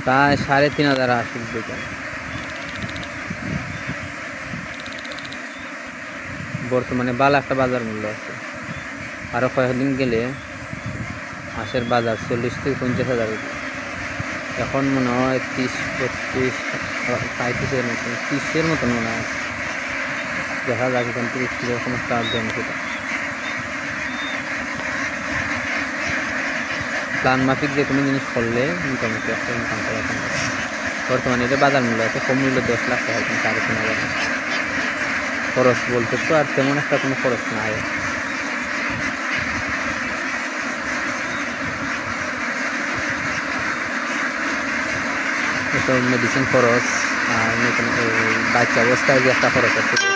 প্রায় ৩,৫০০ আশির দিকে। বর্তমানে ভালো একটা বাজার মূল্য আছে। আরও কয়েকদিন গেলে হাঁসের বাজার ৪০ থেকে ৫০ হাজার। এখন মনে হয় ৩০, ৩৫, ৩৫-এর মতন, ৩০-এর মতন মনে হয়। দেখা যাক এখান থেকে কীরকম একটা বেনিফিট। প্ল্যান মাফিক যে কোনো জিনিস করলে মোটামুটি একটা ইনকাম করা সম্ভব। বর্তমানে এটা বাজার মূল্য আছে, কম মূল্য 10 লাখ টাকা, কিন্তু ৩,৫০০। খরচ বলতে তো আর তেমন একটা কোনো খরচ নাই। এসব মেডিসিন খরচ আর বাচ্চা অবস্থায় যে একটা খরচ আছে